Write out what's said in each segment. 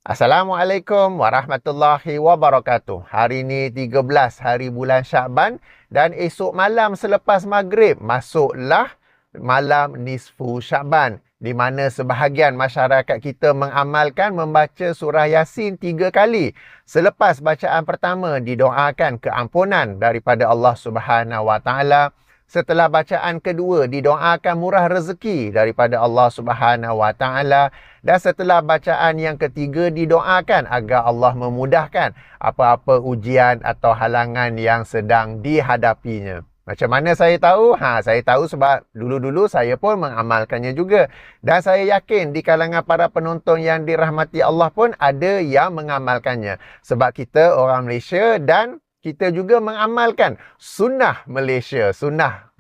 Assalamualaikum warahmatullahi wabarakatuh. Hari ini 13 hari bulan Syakban dan esok malam selepas maghrib masuklah malam nisfu Syakban, di mana sebahagian masyarakat kita mengamalkan membaca surah Yasin 3 kali. Selepas bacaan pertama didoakan keampunan daripada Allah Subhanahu Wa Taala. Setelah bacaan kedua didoakan murah rezeki daripada Allah Subhanahu Wa Taala, dan setelah bacaan yang ketiga didoakan agar Allah memudahkan apa-apa ujian atau halangan yang sedang dihadapinya. Macam mana saya tahu? Saya tahu sebab dulu-dulu saya pun mengamalkannya juga. Dan saya yakin di kalangan para penonton yang dirahmati Allah pun ada yang mengamalkannya. Sebab kita orang Malaysia dan kita juga mengamalkan sunnah Malaysia, sunnah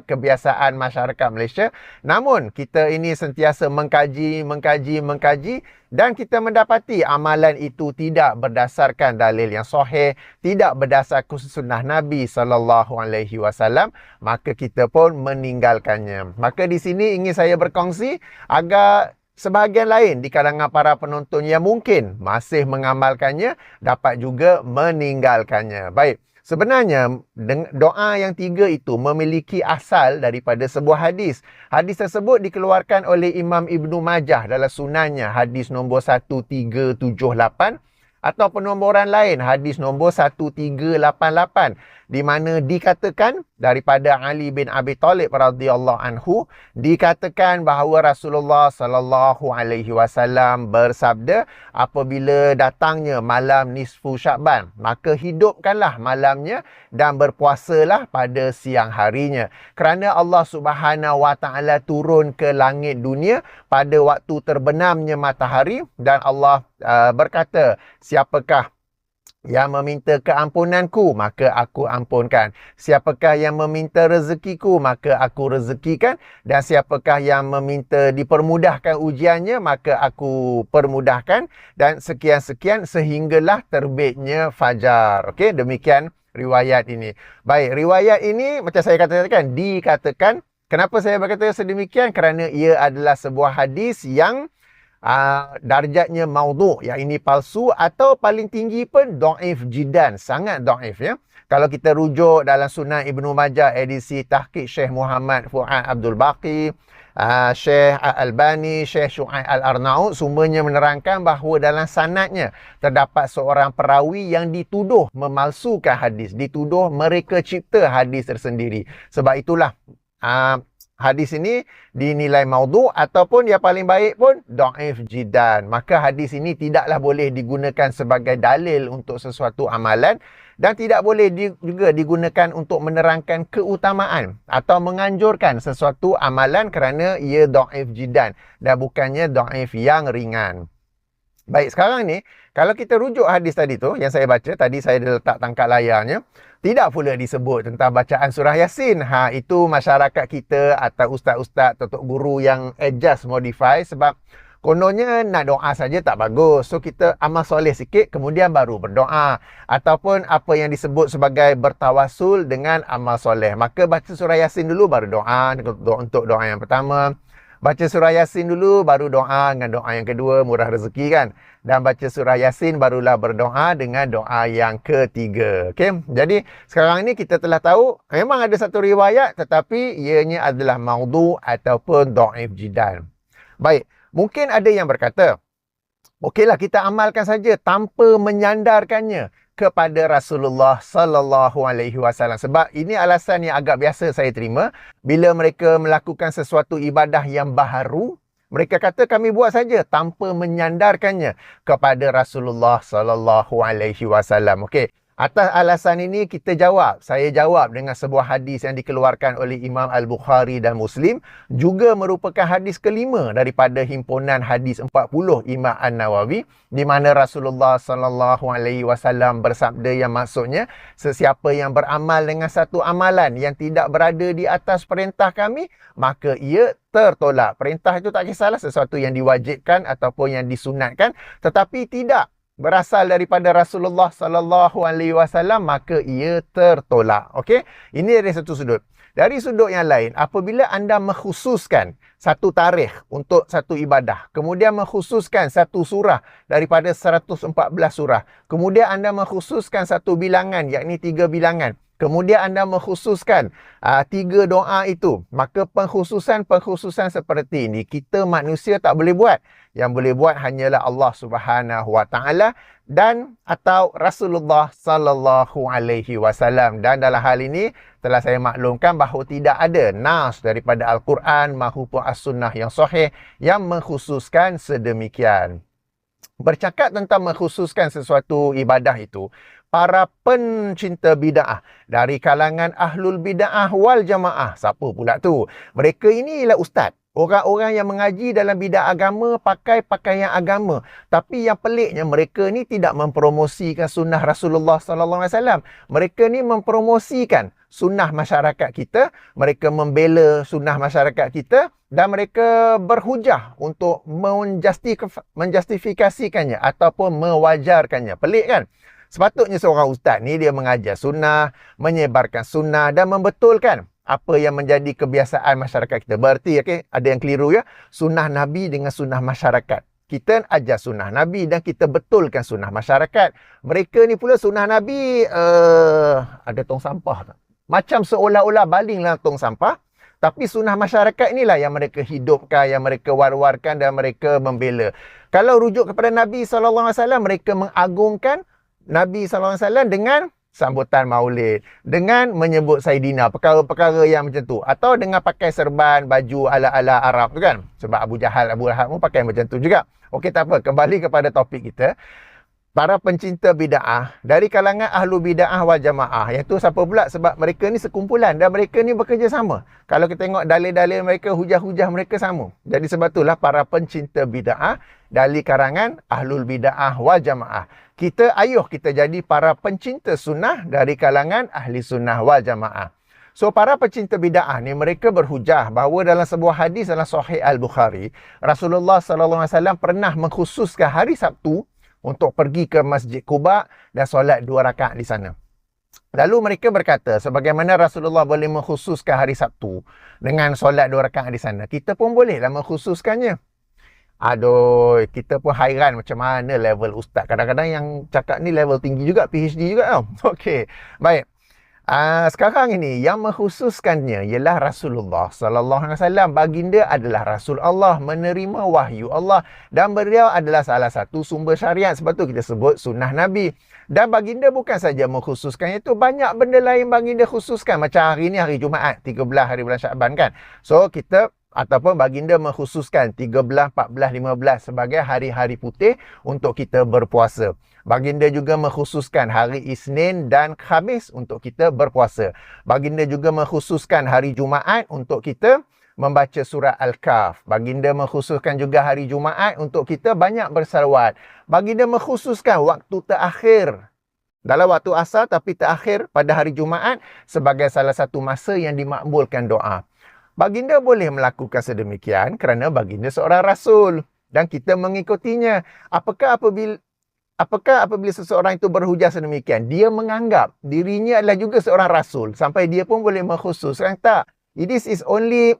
kebiasaan masyarakat Malaysia. Namun kita ini sentiasa mengkaji dan kita mendapati amalan itu tidak berdasarkan dalil yang sahih, tidak berdasarkan sunnah Nabi SAW, maka kita pun meninggalkannya. Maka di sini ingin saya berkongsi agar sebahagian lain di kalangan para penonton yang mungkin masih mengamalkannya dapat juga meninggalkannya. Baik, sebenarnya doa yang tiga itu memiliki asal daripada sebuah hadis. Hadis tersebut dikeluarkan oleh Imam Ibnu Majah dalam sunannya, hadis nombor 1378, atau penomboran lain hadis nombor 1388, di mana dikatakan daripada Ali bin Abi Talib radhiyallahu anhu, dikatakan bahawa Rasulullah sallallahu alaihi wasallam bersabda, apabila datangnya malam nisfu Syakban, maka hidupkanlah malamnya dan berpuasalah pada siang harinya, kerana Allah Subhanahu Wa Taala turun ke langit dunia pada waktu terbenamnya matahari, dan Allah berkata, siapakah yang meminta keampunanku, maka aku ampunkan. Siapakah yang meminta rezekiku, maka aku rezekikan. Dan siapakah yang meminta dipermudahkan ujiannya, maka aku permudahkan. Dan sekian-sekian sehinggalah terbitnya fajar. Okey, demikian riwayat ini. Baik, riwayat ini macam saya katakan, dikatakan. Kenapa saya berkata sedemikian? Kerana ia adalah sebuah hadis yang darjatnya maudhu', yang ini palsu, atau paling tinggi pun dhaif jiddan, sangat dhaif ya. Kalau kita rujuk dalam Sunan Ibnu Majah edisi tahqiq Syekh Muhammad Fuad Abdul Baqi, Syekh Al-Albani, Syekh Syu'aib Al-Arnaud, sumbernya menerangkan bahawa dalam sanadnya terdapat seorang perawi yang dituduh memalsukan hadis, dituduh mereka cipta hadis tersendiri. Sebab itulah hadis ini dinilai maudhu', ataupun yang paling baik pun dhaif jiddan. Maka hadis ini tidaklah boleh digunakan sebagai dalil untuk sesuatu amalan, dan tidak boleh juga digunakan untuk menerangkan keutamaan atau menganjurkan sesuatu amalan, kerana ia dhaif jiddan dan bukannya dhaif yang ringan. Baik, sekarang ni kalau kita rujuk hadis tadi tu yang saya baca, tadi saya dah letak tangkap layarnya, tidak pula disebut tentang bacaan surah Yasin. Itu masyarakat kita atau ustaz-ustaz, tutuk guru yang adjust, modify, sebab kononnya nak doa saja tak bagus. So kita amal soleh sikit kemudian baru berdoa, ataupun apa yang disebut sebagai bertawasul dengan amal soleh. Maka baca surah Yasin dulu baru doa untuk doa yang pertama. Baca surah Yasin dulu, baru doa dengan doa yang kedua, murah rezeki kan. Dan baca surah Yasin, barulah berdoa dengan doa yang ketiga. Okay? Jadi, sekarang ni kita telah tahu, memang ada satu riwayat, tetapi ianya adalah maudhu' ataupun dhaif jiddan. Baik, mungkin ada yang berkata, okeylah kita amalkan saja tanpa menyandarkannya kepada Rasulullah sallallahu alaihi wasallam. Sebab ini alasan yang agak biasa saya terima bila mereka melakukan sesuatu ibadah yang baharu. Mereka kata kami buat saja tanpa menyandarkannya kepada Rasulullah sallallahu alaihi wasallam. Okey. Atas alasan ini saya jawab dengan sebuah hadis yang dikeluarkan oleh Imam Al-Bukhari dan Muslim, juga merupakan hadis kelima daripada himpunan hadis 40 Imam An-Nawawi, di mana Rasulullah sallallahu alaihi wasallam bersabda yang maksudnya, sesiapa yang beramal dengan satu amalan yang tidak berada di atas perintah kami, maka ia tertolak. Perintah itu tak kisahlah sesuatu yang diwajibkan ataupun yang disunatkan, tetapi tidak berasal daripada Rasulullah sallallahu alaihi wasallam, maka ia tertolak. Okey? Ini dari satu sudut. Dari sudut yang lain, apabila anda mengkhususkan satu tarikh untuk satu ibadah, kemudian mengkhususkan satu surah daripada 114 surah, kemudian anda mengkhususkan satu bilangan, yakni 3 bilangan, kemudian anda mengkhususkan 3 doa itu, maka pengkhususan seperti ini kita manusia tak boleh buat. Yang boleh buat hanyalah Allah Subhanahu Wa Taala dan atau Rasulullah sallallahu alaihi wasallam. Dan dalam hal ini telah saya maklumkan bahawa tidak ada nas daripada Al-Quran maupun As-Sunnah yang sahih yang mengkhususkan sedemikian. Bercakap tentang mengkhususkan sesuatu ibadah itu, para pencinta bid'ah dari kalangan ahlul bid'ah wal jamaah. Siapa pula tu? Mereka ini ialah ustaz. Orang-orang yang mengaji dalam bidang agama pakai pakaian agama. Tapi yang peliknya mereka ni tidak mempromosikan sunnah Rasulullah sallallahu alaihi wasallam. Mereka ni mempromosikan sunnah masyarakat kita, mereka membela sunnah masyarakat kita dan mereka berhujah untuk menjustifikasikannya ataupun mewajarkannya. Pelik kan? Sepatutnya seorang ustaz ni dia mengajar sunnah, menyebarkan sunnah dan membetulkan apa yang menjadi kebiasaan masyarakat kita. Berarti ada yang keliru ya. Sunnah Nabi dengan sunnah masyarakat. Kita ajar sunnah Nabi dan kita betulkan sunnah masyarakat. Mereka ni pula sunnah Nabi ada tong sampah tak? Macam seolah-olah balinglah tong sampah. Tapi sunnah masyarakat inilah yang mereka hidupkan, yang mereka war-warkan dan mereka membela. Kalau rujuk kepada Nabi SAW, mereka mengagungkan Nabi SAW dengan sambutan maulid, dengan menyebut Saidina, perkara-perkara yang macam tu, atau dengan pakai serban, baju ala-ala Arab tu kan, sebab Abu Lahab pun pakai macam tu juga. Okey, tak apa, kembali kepada topik kita. Para pencinta bid'ah dari kalangan ahlu bid'ah wal jamaah, iaitu siapa pula? Sebab mereka ni sekumpulan dan mereka ni bekerjasama. Kalau kita tengok dalil-dalil mereka, hujah-hujah mereka sama. Jadi sebab itulah para pencinta bid'ah dari kalangan ahlul bid'ah wal jamaah. Ayuh kita jadi para pencinta sunnah dari kalangan ahli sunnah wal jamaah. So, para pencinta bid'ah ni mereka berhujah bahawa dalam sebuah hadis dalam Sahih Al-Bukhari, Rasulullah SAW pernah mengkhususkan hari Sabtu untuk pergi ke Masjid Quba dan solat 2 rakaat di sana. Lalu mereka berkata, sebagaimana Rasulullah boleh mengkhususkan hari Sabtu dengan solat 2 rakaat di sana, kita pun bolehlah mengkhususkannya. Aduh, kita pun hairan macam mana level ustaz. Kadang-kadang yang cakap ni level tinggi juga, PhD juga tau. Okey, baik. Sekarang ini yang mengkhususkannya ialah Rasulullah sallallahu alaihi wasallam. Baginda adalah Rasul Allah, menerima wahyu Allah dan beliau adalah salah satu sumber syariat. Sebab tu kita sebut sunnah Nabi. Dan baginda bukan saja mengkhususkan itu, banyak benda lain baginda khususkan. Macam hari ni hari Jumaat, 13 hari bulan Syaban kan. So kita ataupun baginda mengkhususkan 13, 14, 15 sebagai hari-hari putih untuk kita berpuasa. Baginda juga mengkhususkan hari Isnin dan Khamis untuk kita berpuasa. Baginda juga mengkhususkan hari Jumaat untuk kita membaca surah Al-Kahf. Baginda mengkhususkan juga hari Jumaat untuk kita banyak bersalawat. Baginda mengkhususkan waktu terakhir dalam waktu asar tapi terakhir pada hari Jumaat sebagai salah satu masa yang dimakbulkan doa. Baginda boleh melakukan sedemikian kerana baginda seorang rasul dan kita mengikutinya. Apakah apabila seseorang itu berhujah sedemikian, dia menganggap dirinya adalah juga seorang rasul sampai dia pun boleh mengkhususkan? Tak. This is only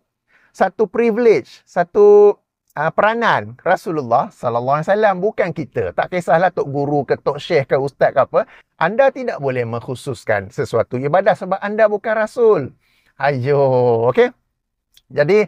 satu privilege, satu peranan Rasulullah sallallahu alaihi wasallam, bukan kita. Tak kisahlah tok guru ke tok syekh ke ustaz ke apa, anda tidak boleh mengkhususkan sesuatu ibadah sebab anda bukan rasul. Ayo, okey. Jadi,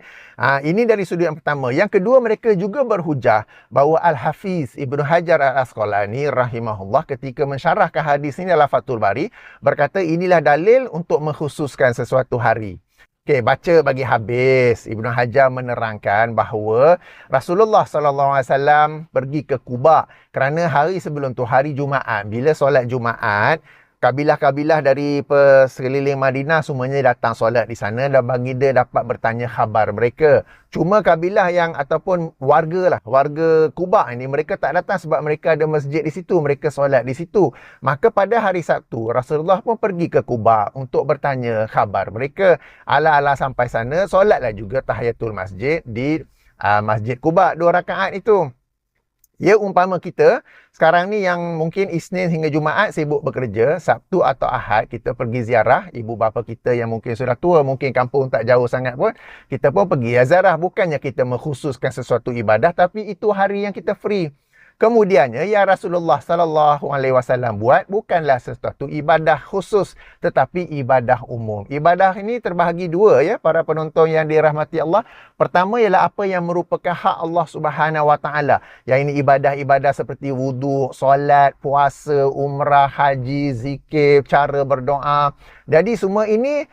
ini dari sudut yang pertama. Yang kedua, mereka juga berhujah bahawa Al-Hafiz Ibn Hajar Al-Asqalani rahimahullah ketika mensyarahkan hadis ini dalam Fathul Bari, berkata inilah dalil untuk mengkhususkan sesuatu hari. Okey, baca bagi habis. Ibn Hajar menerangkan bahawa Rasulullah SAW pergi ke Quba kerana hari sebelum tu, hari Jumaat, bila solat Jumaat, kabilah-kabilah dari sekeliling Madinah semuanya datang solat di sana dan baginda dapat bertanya khabar mereka. Cuma kabilah yang ataupun warga Quba ini, mereka tak datang sebab mereka ada masjid di situ, mereka solat di situ. Maka pada hari Sabtu, Rasulullah pun pergi ke Quba untuk bertanya khabar mereka. Ala-ala sampai sana, solatlah juga tahiyatul masjid di Masjid Quba 2 rakaat itu. Ya, umpama kita sekarang ni yang mungkin Isnin hingga Jumaat sibuk bekerja, Sabtu atau Ahad kita pergi ziarah ibu bapa kita yang mungkin sudah tua, mungkin kampung tak jauh sangat pun, kita pun pergi ziarah. Bukannya kita mengkhususkan sesuatu ibadah, tapi itu hari yang kita free. Kemudiannya, ya Rasulullah sallallahu alaihi wasallam buat bukanlah sesuatu ibadah khusus, tetapi ibadah umum. Ibadah ini terbahagi dua ya, para penonton yang dirahmati Allah. Pertama ialah apa yang merupakan hak Allah Subhanahu wa taala. Yang ini ibadah-ibadah seperti wudu, solat, puasa, umrah, haji, zikir, cara berdoa. Jadi semua ini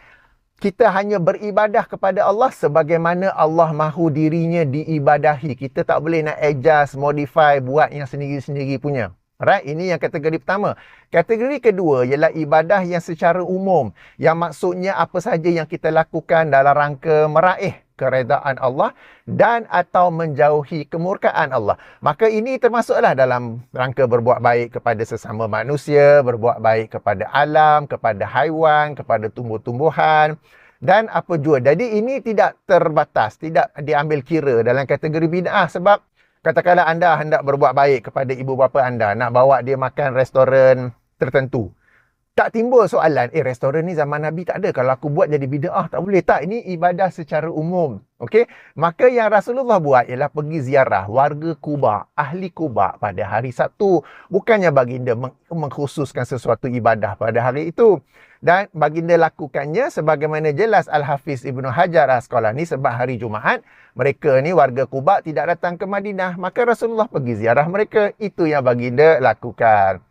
kita hanya beribadah kepada Allah sebagaimana Allah mahu dirinya diibadahi. Kita tak boleh nak adjust, modify, buat yang sendiri-sendiri punya. Right? Ini yang kategori pertama. Kategori kedua ialah ibadah yang secara umum. Yang maksudnya apa sahaja yang kita lakukan dalam rangka meraih keredaan Allah dan atau menjauhi kemurkaan Allah. Maka ini termasuklah dalam rangka berbuat baik kepada sesama manusia, berbuat baik kepada alam, kepada haiwan, kepada tumbuh-tumbuhan dan apa jua. Jadi ini tidak terbatas, tidak diambil kira dalam kategori bid'ah sebab katakanlah anda hendak berbuat baik kepada ibu bapa anda, nak bawa dia makan restoran tertentu. Tak timbul soalan, restoran ni zaman Nabi tak ada. Kalau aku buat jadi bid'ah, tak boleh. Tak, ini ibadah secara umum. Okey? Maka yang Rasulullah buat ialah pergi ziarah warga Quba, ahli Quba pada hari Sabtu. Bukannya baginda mengkhususkan sesuatu ibadah pada hari itu. Dan baginda lakukannya sebagaimana jelas Al-Hafiz Ibnu Hajar Asqalani sebab hari Jumaat, mereka ni warga Quba tidak datang ke Madinah. Maka Rasulullah pergi ziarah mereka. Itu yang baginda lakukan.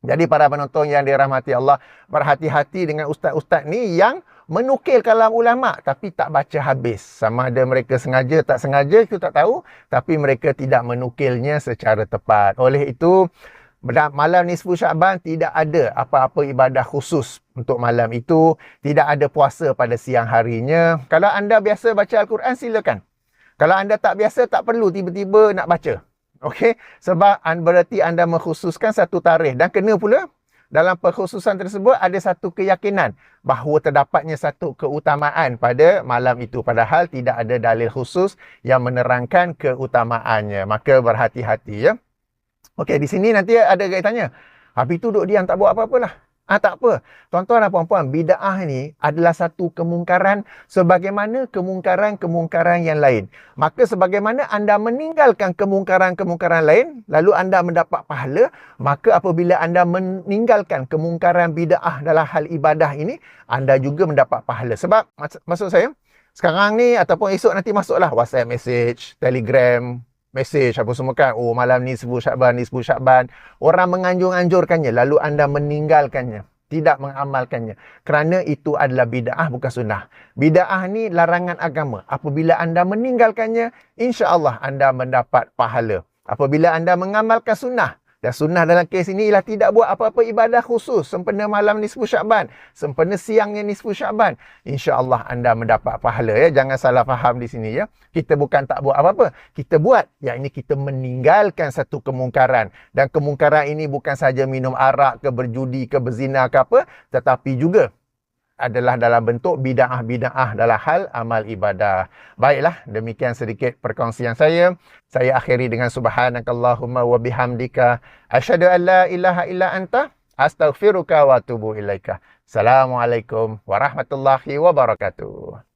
Jadi para penonton yang dirahmati Allah, berhati-hati dengan ustaz-ustaz ni yang menukil kalam ulama tapi tak baca habis. Sama ada mereka sengaja tak sengaja itu tak tahu, tapi mereka tidak menukilnya secara tepat. Oleh itu, malam nisfu Syaban tidak ada apa-apa ibadah khusus untuk malam itu. Tidak ada puasa pada siang harinya. Kalau anda biasa baca Al-Quran, silakan. Kalau anda tak biasa, tak perlu tiba-tiba nak baca. Okey, sebab berarti anda mengkhususkan satu tarikh dan kena pula dalam perkhususan tersebut ada satu keyakinan bahawa terdapatnya satu keutamaan pada malam itu, padahal tidak ada dalil khusus yang menerangkan keutamaannya. Maka berhati-hati ya. Okey, di sini nanti ada guys tanya, habis tu duk diam tak buat apa-apalah. Tak apa. Tuan-tuan dan puan-puan, bid'ah ni adalah satu kemungkaran sebagaimana kemungkaran-kemungkaran yang lain. Maka sebagaimana anda meninggalkan kemungkaran-kemungkaran lain, lalu anda mendapat pahala, maka apabila anda meninggalkan kemungkaran bid'ah dalam hal ibadah ini, anda juga mendapat pahala. Sebab, maksud saya, sekarang ni ataupun esok nanti masuklah WhatsApp message, Telegram, message apa semua kan, malam ni nisfu Syaban, orang menganjur-anjurkannya lalu anda meninggalkannya, tidak mengamalkannya, kerana itu adalah bid'ah bukan sunnah. Bid'ah ni larangan agama. Apabila anda meninggalkannya, insya-Allah anda mendapat pahala. Apabila anda mengamalkan sunnah, dan sunnah dalam kes ini ialah tidak buat apa-apa ibadah khusus sempena malam nisfu Syaban, sempena siangnya nisfu Syaban, insya-Allah anda mendapat pahala ya. Jangan salah faham di sini ya. Kita bukan tak buat apa-apa, kita buat, yakni kita meninggalkan satu kemungkaran. Dan kemungkaran ini bukan saja minum arak ke, berjudi ke, berzina ke apa, tetapi juga adalah dalam bentuk bid'ah-bid'ah dalam hal amal ibadah. Baiklah, demikian sedikit perkongsian saya. Saya akhiri dengan subhanakallahumma wa bihamdika asyhadu an la ilaha illa anta astaghfiruka wa atubu ilaika. Assalamualaikum warahmatullahi wabarakatuh.